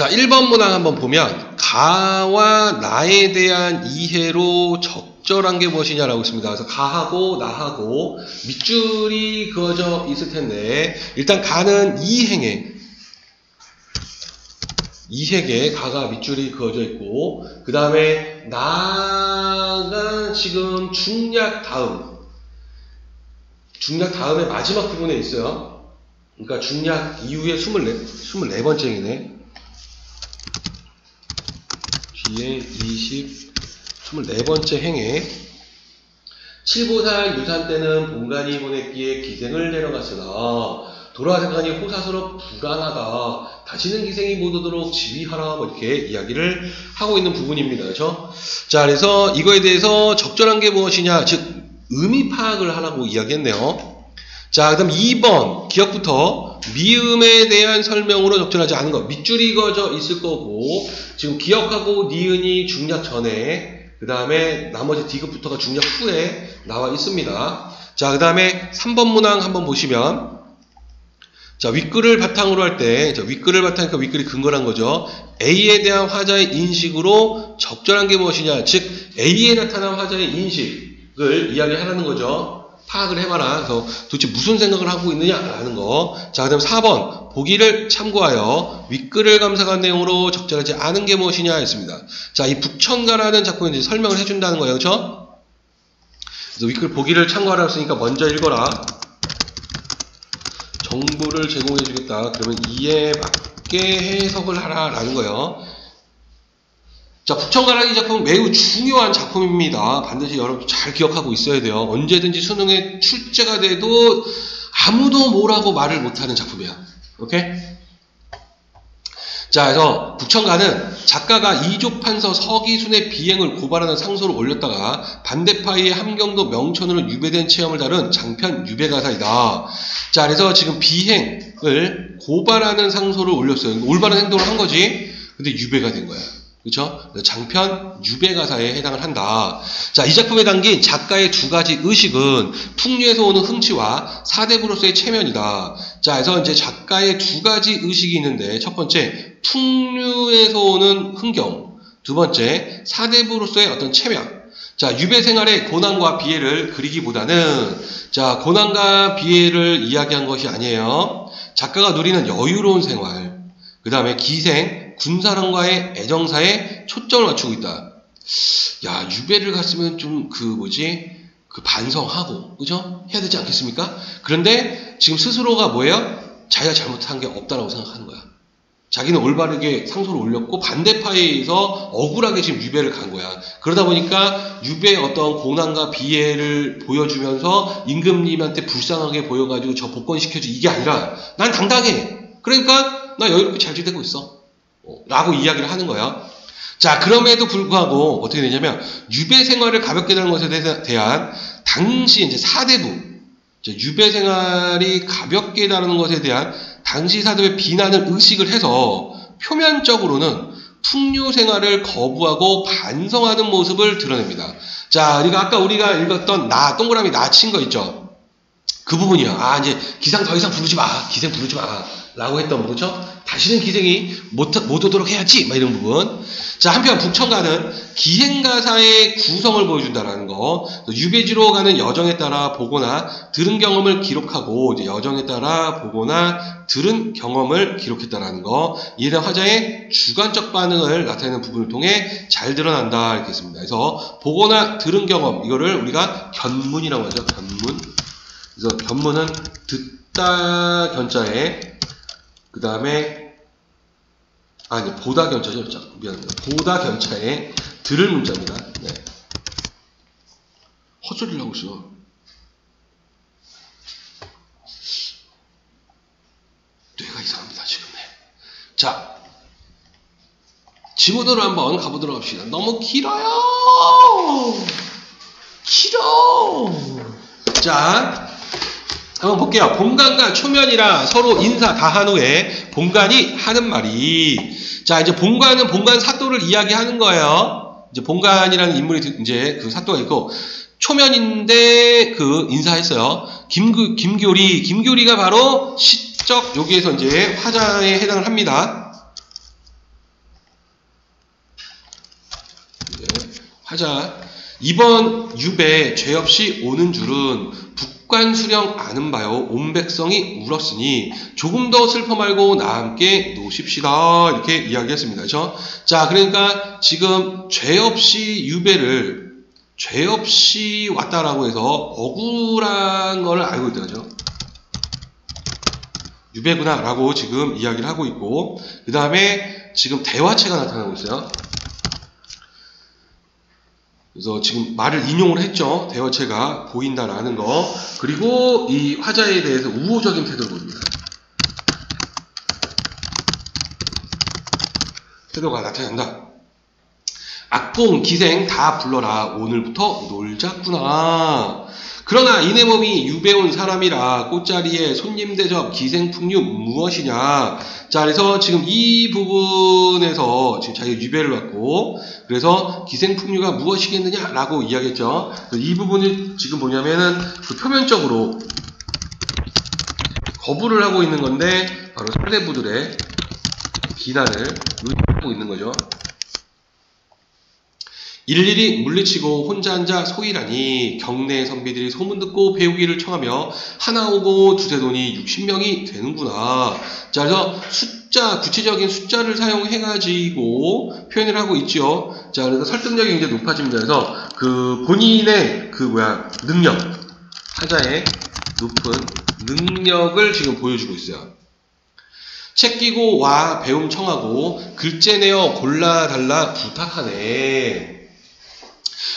자, 1번 문항 한번 보면 가와 나에 대한 이해로 적절한 게 무엇이냐라고 있습니다. 그래서 가하고 나하고 밑줄이 그어져 있을 텐데 일단 가는 이행에 가가 밑줄이 그어져 있고 그 다음에 나가 지금 중략 다음에 마지막 부분에 있어요. 그러니까 중략 이후에 24번째이네. 뒤에 24번째 행에 칠보살 유산 때는 본관이 보냈기에 기생을 내려갔으나 돌아가니 호사스럽 불안하다. 다시는 기생이 못 오도록 지휘하라. 뭐 이렇게 이야기를 하고 있는 부분입니다. 그렇죠? 자, 그래서 이거에 대해서 적절한 게 무엇이냐, 즉 의미 파악을 하라고 이야기했네요. 자, 그다음 2번 기억부터 미음에 대한 설명으로 적절하지 않은 것. 밑줄이 그어져 있을 거고 지금 기억하고 니은이 중략 전에 그 다음에 나머지 디귿부터가 중략 후에 나와 있습니다. 자, 그 다음에 3번 문항 한번 보시면 자, 윗글을 바탕으로 할 때, 윗글을 바탕이니까 윗글이 근거란 거죠. A에 대한 화자의 인식으로 적절한 게 무엇이냐, 즉 A에 나타난 화자의 인식을 이야기하라는 거죠. 파악을 해봐라. 그래서 도대체 무슨 생각을 하고 있느냐라는 거. 자, 그 다음 4번 보기를 참고하여 윗글을 감상한 내용으로 적절하지 않은 게 무엇이냐 했습니다. 자, 이 북천가라는 작품에 이제 설명을 해준다는 거예요. 그렇죠? 그래서 윗글 보기를 참고하라 했으니까 먼저 읽어라. 정보를 제공해 주겠다. 그러면 이에 맞게 해석을 하라라는 거예요. 자, 북천가라는 이 작품은 매우 중요한 작품입니다. 반드시 여러분 잘 기억하고 있어야 돼요. 언제든지 수능에 출제가 돼도 아무도 뭐라고 말을 못하는 작품이야. 오케이? 자, 그래서 북천가는 작가가 이족판서 서기순의 비행을 고발하는 상소를 올렸다가 반대파의 함경도 명천으로 유배된 체험을 다룬 장편 유배가사이다. 자, 그래서 지금 비행을 고발하는 상소를 올렸어요. 올바른 행동을 한 거지. 근데 유배가 된 거야. 그렇죠? 장편 유배가사에 해당을 한다. 자, 이 작품에 담긴 작가의 두 가지 의식은 풍류에서 오는 흥취와 사대부로서의 체면이다. 자, 그래서 이제 작가의 두 가지 의식이 있는데 첫 번째 풍류에서 오는 흥경, 두 번째 사대부로서의 어떤 체면. 자, 유배 생활의 고난과 비애를 그리기보다는 자, 고난과 비애를 이야기한 것이 아니에요. 작가가 누리는 여유로운 생활, 그 다음에 기생, 군사랑과의 애정사에 초점을 맞추고 있다. 야, 유배를 갔으면 좀 반성하고, 그죠? 해야 되지 않겠습니까? 그런데 지금 스스로가 뭐예요? 자기가 잘못한 게 없다라고 생각하는 거야. 자기는 올바르게 상소를 올렸고 반대파에 의해서 억울하게 지금 유배를 간 거야. 그러다 보니까 유배의 어떤 고난과 비애를 보여주면서 임금님한테 불쌍하게 보여가지고 저 복권시켜줘 이게 아니라 난 당당해. 그러니까 나 여유롭게 잘 지내고 있어. 라고 이야기를 하는 거야. 자, 그럼에도 불구하고 어떻게 되냐면 유배 생활을 가볍게 하는 것에 대한 당시 이제 사대부, 유배 생활이 가볍게 다루는 것에 대한 당시 사대부의 비난을 의식을 해서 표면적으로는 풍류 생활을 거부하고 반성하는 모습을 드러냅니다. 자, 아까 우리가 읽었던 동그라미 나 친 거 있죠? 그 부분이야. 아, 이제 기상 더 이상 부르지 마. 기생 부르지 마. 라고 했던 거, 그렇죠? 다시는 기생이 못 오도록 해야지. 막 이런 부분. 자, 한편 북천가는 기행가사의 구성을 보여준다라는 거. 유배지로 가는 여정에 따라 보거나 들은 경험을 기록하고 이제 여정에 따라 보거나 들은 경험을 기록했다라는 거. 이에 대한 화자의 주관적 반응을 나타내는 부분을 통해 잘 드러난다 이렇게 했습니다. 그래서 보거나 들은 경험 이거를 우리가 견문이라고 하죠. 견문. 그래서 견문은 듣다 견자에 그 다음에 보다 견자죠. 미안합니다. 보다 견자에 들을 문자입니다. 네. 헛소리를 하고 있어. 뇌가 이상합니다 지금. 네. 자, 지문으로 한번 가보도록 합시다. 너무 길어요. 자, 한번 볼게요. 본관과 초면이라 서로 인사 다 한 후에 본관이 하는 말이, 자, 이제 본관은 본관 사또를 이야기하는 거예요. 이제 본관이라는 인물이 이제 그 사또가 있고, 초면인데 그 인사했어요. 김교리가 바로 시적 여기에서 이제 화자에 해당을 합니다. 하자. 이번 유배 죄 없이 오는 줄은 북관 수령 아는 바요 온 백성이 울었으니 조금 더 슬퍼 말고 나 함께 노십시다. 이렇게 이야기했습니다. 그렇죠? 자, 그러니까 지금 죄 없이 유배를 죄 없이 왔다라고 해서 억울한 걸 알고 있다. 그죠? 유배구나 라고 지금 이야기를 하고 있고, 그 다음에 지금 대화체가 나타나고 있어요. 그래서 지금 말을 인용을 했죠. 대화체가 보인다라는 거. 그리고 이 화자에 대해서 우호적인 태도를 보입니다. 태도가 나타난다. 악풍, 기생 다 불러라. 오늘부터 놀자꾸나. 그러나 이내 몸이 유배 온 사람이라 꽃자리에 손님 대접 기생풍류 무엇이냐. 자, 그래서 지금 이 부분에서 지금 자기가 유배를 왔고, 그래서 기생풍류가 무엇이겠느냐라고 이야기했죠. 이 부분이 지금 뭐냐면은 그 표면적으로 거부를 하고 있는 건데, 바로 사대부들의 비난을 의식하고 있는 거죠. 일일이 물리치고 혼자 앉아 소이라니 경내 선비들이 소문 듣고 배우기를 청하며 하나 오고 두세 돈이 60명이 되는구나. 자, 그래서 숫자, 구체적인 숫자를 사용해가지고 표현을 하고 있죠. 자, 그래서 설득력이 굉장히 높아집니다. 그래서 그 본인의 능력, 하자의 높은 능력을 지금 보여주고 있어요. 책 끼고 와 배움 청하고 글재 내어 골라달라 부탁하네.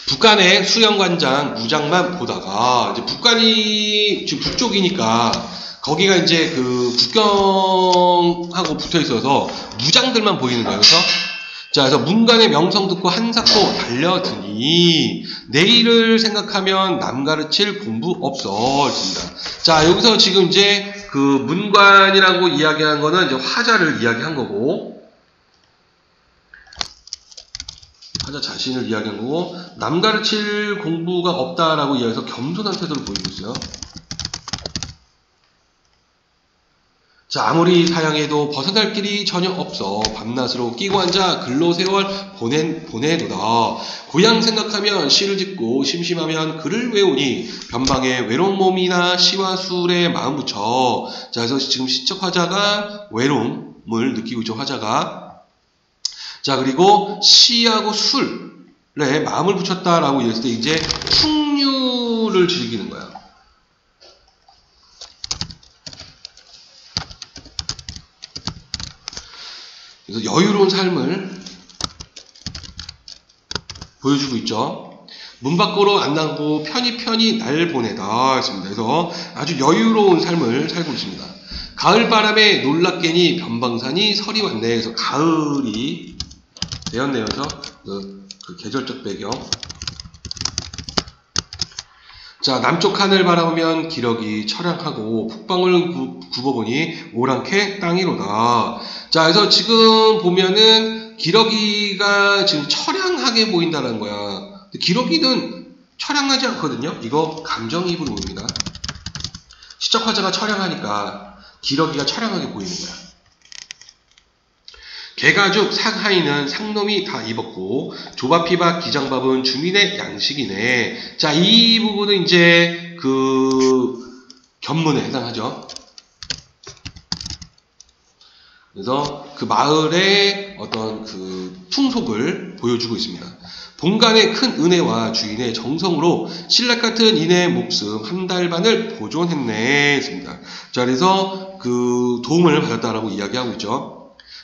북한의 수령관장 무장만 보다가 이제 북한이 지금 북쪽이니까 거기가 이제 그 국경하고 붙어 있어서 무장들만 보이는 거예요. 그래서 자, 그래서 문관의 명성 듣고 한사코 달려드니 내일을 생각하면 남 가르칠 공부 없어. 있습니다. 자, 여기서 지금 이제 그 문관이라고 이야기한 거는 이제 화자를 이야기한 거고, 화자 자신을 이야기한 거고, 남 가르칠 공부가 없다라고 이야기해서 겸손한 태도를 보이고 있어요. 자, 아무리 사양해도 벗어날 길이 전혀 없어. 밤낮으로 끼고 앉아 근로 세월 보내도다. 고향 생각하면 시를 짓고 심심하면 글을 외우니 변방에 외로운 몸이나 시와 술에 마음 붙여. 자, 그래서 지금 시적 화자가 외로움을 느끼고 있죠. 화자가. 자, 그리고 시하고 술에 마음을 붙였다라고 얘기했을 때 이제 풍류를 즐기는 거야. 그래서 여유로운 삶을 보여주고 있죠. 문 밖으로 안 나가고 편히 날 보내다 했습니다. 그래서 아주 여유로운 삶을 살고 있습니다. 가을 바람에 놀랍게니 변방산이 설이 왔네. 그래서 가을이 되었네요. 그래서 그 계절적 배경. 자, 남쪽 하늘 바라보면 기러기 처량하고 북방을 굽어보니 오랑캐 땅이로다. 자, 그래서 지금 보면은 기러기가 지금 처량하게 보인다는 거야. 근데 기러기는 처량하지 않거든요. 이거 감정이입으로 보입니다. 시적 화자가 처량하니까 기러기가 처량하게 보이는 거야. 개가죽 상하이는 상놈이 다 입었고 조밥피밥 기장밥은 주민의 양식이네. 자, 이 부분은 이제 그 견문에 해당하죠. 그래서 그 마을의 어떤 그 풍속을 보여주고 있습니다. 본관의 큰 은혜와 주인의 정성으로 신락 같은 이내의 목숨 한 달 반을 보존했네 했습니다. 자, 그래서 그 도움을 받았다라고 이야기하고 있죠.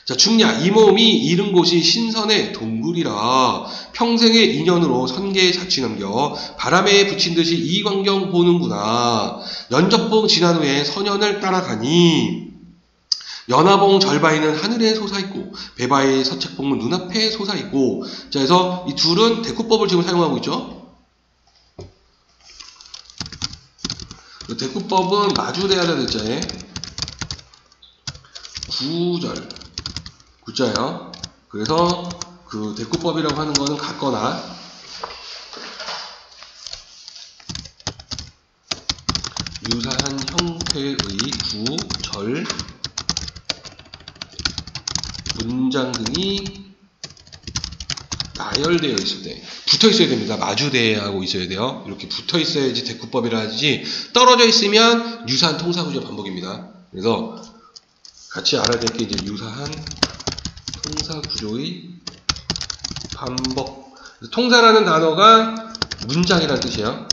자, 중야 이 몸이 잃은 곳이 신선의 동굴이라 평생의 인연으로 선계에 자취 넘겨 바람에 붙인 듯이 이 광경 보는구나. 연접봉 지난 후에 선연을 따라가니 연화봉 절바위는 하늘에 솟아있고 배바의 서책봉은 눈앞에 솟아있고. 자, 그래서 이 둘은 대꾸법을 지금 사용하고 있죠. 대꾸법은 마주대하다 대자에 구자예요. 그래서 그 대꾸법이라고 하는 거는 같거나 유사한 형태의 구, 절, 문장 등이 나열되어 있을 때 붙어 있어야 됩니다. 마주대하고 있어야 돼요. 이렇게 붙어 있어야지 대꾸법이라 하지, 떨어져 있으면 유사한 통사구조 반복입니다. 그래서 같이 알아야 될 게 이제 유사한 통사구조의 반복. 통사라는 단어가 문장이라는 뜻이에요.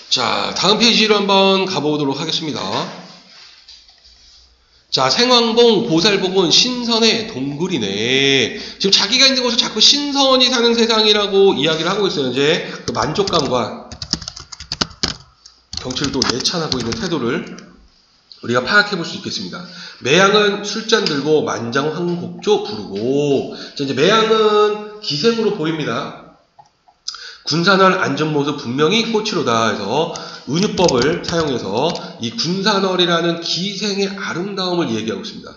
자, 다음 페이지로 한번 가보도록 하겠습니다. 자, 생왕봉, 보살복은 신선의 동굴이네. 지금 자기가 있는 곳을 자꾸 신선이 사는 세상이라고 이야기를 하고 있어요. 이제 그 만족감과 경치를 또 예찬하고 있는 태도를 우리가 파악해 볼 수 있겠습니다. 매양은 술잔 들고 만장황곡조 부르고. 자, 이제 매양은 기생으로 보입니다. 군산월 앉은 모습 분명히 꽃이로다 해서 은유법을 사용해서 이 군산월이라는 기생의 아름다움을 얘기하고 있습니다.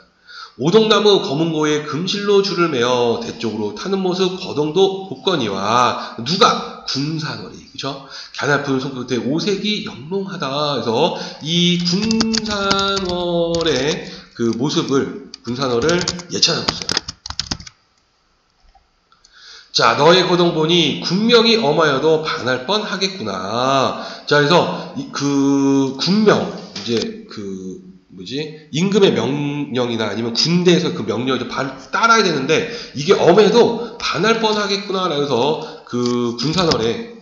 오동나무 검은고에 금실로 줄을 매어 대쪽으로 타는 모습 거동도 복건이와. 누가? 군산월이. 그죠? 갸냘픈 손끝에 오색이 영롱하다 해서 이 군산월의 그 모습을, 군산월을 예찬하고 있어요. 자, 너의 거동보니 군명이 엄하여도 반할 뻔 하겠구나. 자, 그래서 그 군명, 이제 그 임금의 명령이나 아니면 군대에서 그 명령을 따라야 되는데 이게 엄해도 반할 뻔 하겠구나. 그래서 그 군산월의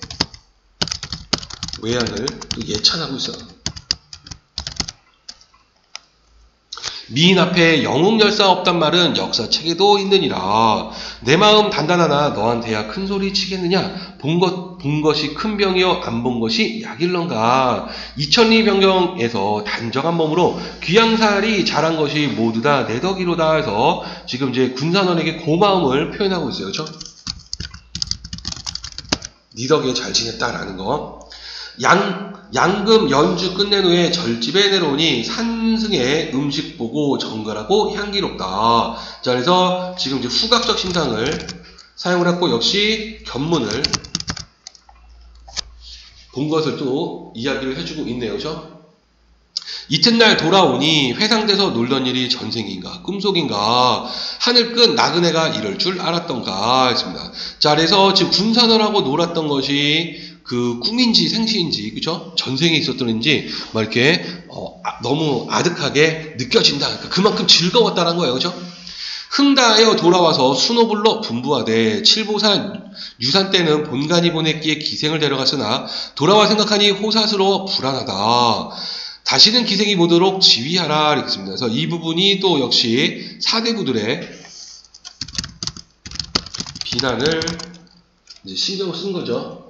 외양을 또 예찬하고 있어요. 미인 앞에 영웅열사 없단 말은 역사책에도 있느니라. 내 마음 단단하나 너한테야 큰 소리 치겠느냐. 본 것이 큰 병이요 안 본 것이 약일런가. 2000리 병경에서 단정한 몸으로 귀양살이 자란 것이 모두 다 내 덕이로다 해서 지금 이제 군산원에게 고마움을 표현하고 있어요. 그렇죠? 네 덕에 잘 지냈다라는 거. 양금 연주 끝낸 후에 절집에 내려오니 산승의 음식 보고 정갈하고 향기롭다. 자, 그래서 지금 이제 후각적 심상을 사용을 했고, 역시 견문을 본 것을 또 이야기를 해주고 있네요. 그죠? 이튿날 돌아오니 회상돼서 놀던 일이 전생인가 꿈속인가 하늘 끝 나그네가 이럴 줄 알았던가 했습니다. 자, 그래서 지금 군산월하고 놀았던 것이 그 꿈인지 생시인지, 그죠? 전생에 있었던지 막 이렇게 너무 아득하게 느껴진다. 그러니까 그만큼 즐거웠다는 거예요. 그죠? 흥다하여 돌아와서 순호불러 분부하되 칠보산 유산 때는 본간이 보냈기에 기생을 데려갔으나 돌아와 생각하니 호사스러워 불안하다. 다시는 기생이 보도록 지휘하라 이렇습니다. 그래서 이 부분이 또 역시 사대부들의 비난을 이제 신경을 쓴 거죠.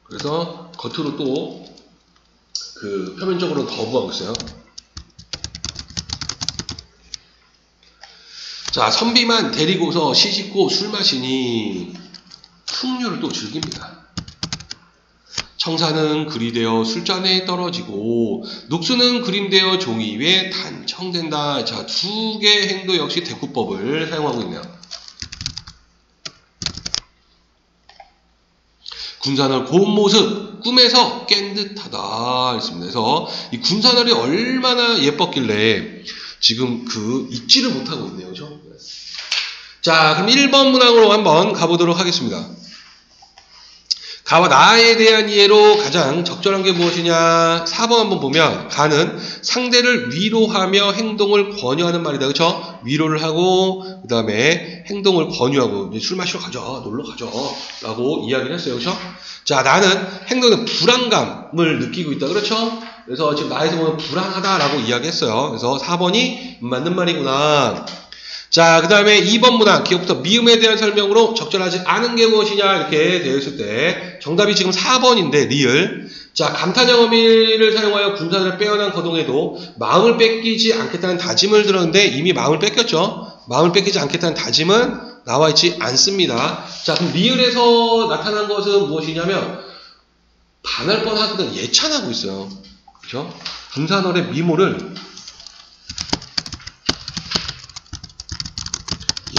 그래서 겉으로 또 그 표면적으로 거부하고 있어요. 자, 선비만 데리고서 시집고 술 마시니 풍류를 또 즐깁니다. 청사는 그리 되어 술잔에 떨어지고 녹수는 그림되어 종이 위에 단청된다. 자, 두 개의 행도 역시 대꾸법을 사용하고 있네요. 군산월 고운 모습 꿈에서 깬 듯하다 했습니다. 그래서 이 군산월이 얼마나 예뻤길래 지금 그 잊지를 못하고 있네요. 그죠? 자, 그럼 1번 문항으로 한번 가보도록 하겠습니다. 가와 나에 대한 이해로 가장 적절한 게 무엇이냐? 4번 한번 보면 가는 상대를 위로하며 행동을 권유하는 말이다. 그렇죠? 위로를 하고 그 다음에 행동을 권유하고 이제 술 마시러 가자, 놀러 가자 라고 이야기를 했어요. 그렇죠? 자, 나는 행동에 불안감을 느끼고 있다. 그렇죠? 그래서 지금 나에서 보면 불안하다라고 이야기했어요. 그래서 4번이 맞는 말이구나. 자, 그 다음에 2번 문항 기억부터 미음에 대한 설명으로 적절하지 않은 게 무엇이냐 이렇게 되어 있을 때 정답이 지금 4번인데 리을. 자, 감탄형 어미를 사용하여 군산을 빼어난 거동에도 마음을 뺏기지 않겠다는 다짐을 들었는데 이미 마음을 뺏겼죠. 마음을 뺏기지 않겠다는 다짐은 나와 있지 않습니다. 자, 그럼 리을에서 나타난 것은 무엇이냐면 반할 뻔하거든 예찬하고 있어요. 그렇죠? 군산월의 미모를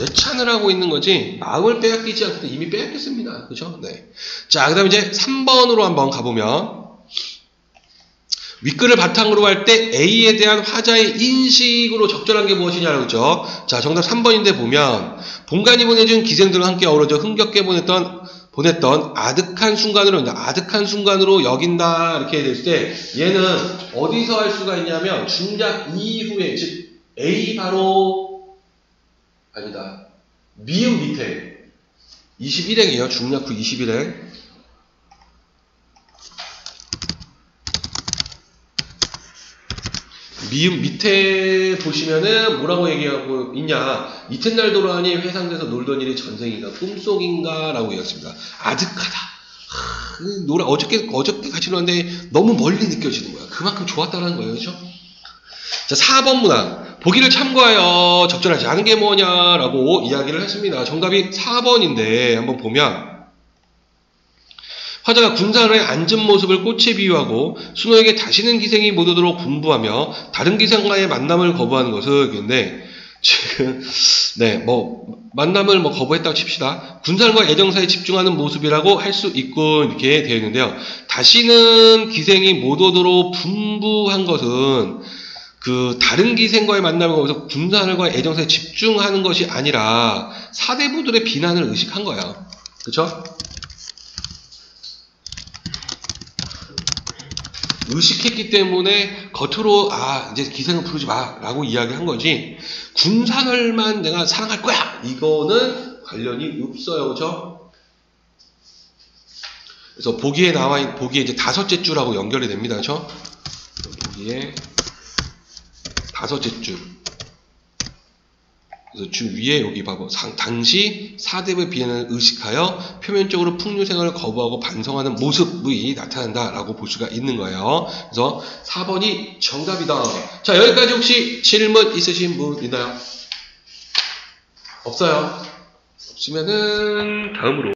예찬을 하고 있는 거지 마음을 빼앗기지 않고 이미 빼앗겼습니다. 그죠? 네. 자, 그 다음에 이제 3번으로 한번 가보면 윗글을 바탕으로 할 때 A에 대한 화자의 인식으로 적절한 게 무엇이냐라고 그러죠. 자, 정답 3번인데 보면 본관이 보내준 기생들과 함께 어우러져 흥겹게 보냈던 아득한 순간으로 여긴다 이렇게 됐을 때 얘는 어디서 할 수가 있냐면 중작 이후에 즉 A 바로 아니다 미음 밑에 21행이에요. 중작 후 21행 미음 밑에 보시면은 뭐라고 얘기하고 있냐. 이튿날 돌아오니 회상돼서 놀던 일이 전생인가 꿈속인가 라고 얘기했습니다. 아득하다. 노래 어저께 같이 놀았는데 너무 멀리 느껴지는 거야. 그만큼 좋았다는 거예요. 그렇죠? 자, 4번 문항. 보기를 참고하여 적절하지 않은 게 뭐냐라고 이야기를 했습니다. 정답이 4번인데 한번 보면 화자가 군사로의 앉은 모습을 꽃에 비유하고 순호에게 다시는 기생이 못 오도록 분부하며 다른 기생과의 만남을 거부하는 것을 얘기했는데 지금 만남을 거부했다고 칩시다. 군사과 애정사에 집중하는 모습이라고 할 수 있고 이렇게 되어 있는데요. 다시는 기생이 못 오도록 분부한 것은 그 다른 기생과의 만남을 거부해서 군사과 애정사에 집중하는 것이 아니라 사대부들의 비난을 의식한 거예요. 그렇죠? 의식했기 때문에 겉으로 이제 기생은 부르지 마 라고 이야기한 거지 군산을만 내가 사랑할 거야 이거는 관련이 없어요. 그렇죠? 그래서 보기에 이제 다섯째 줄하고 연결이 됩니다. 그렇죠? 보기에 다섯째 줄 그래서 줄 위에 여기 봐봐. 당시 사대부의 비난을 의식하여 표면적으로 풍류생활을 거부하고 반성하는 모습이 나타난다라고 볼 수가 있는 거예요. 그래서 4번이 정답이다. 자, 여기까지 혹시 질문 있으신 분 있나요? 없어요? 없으면은 다음으로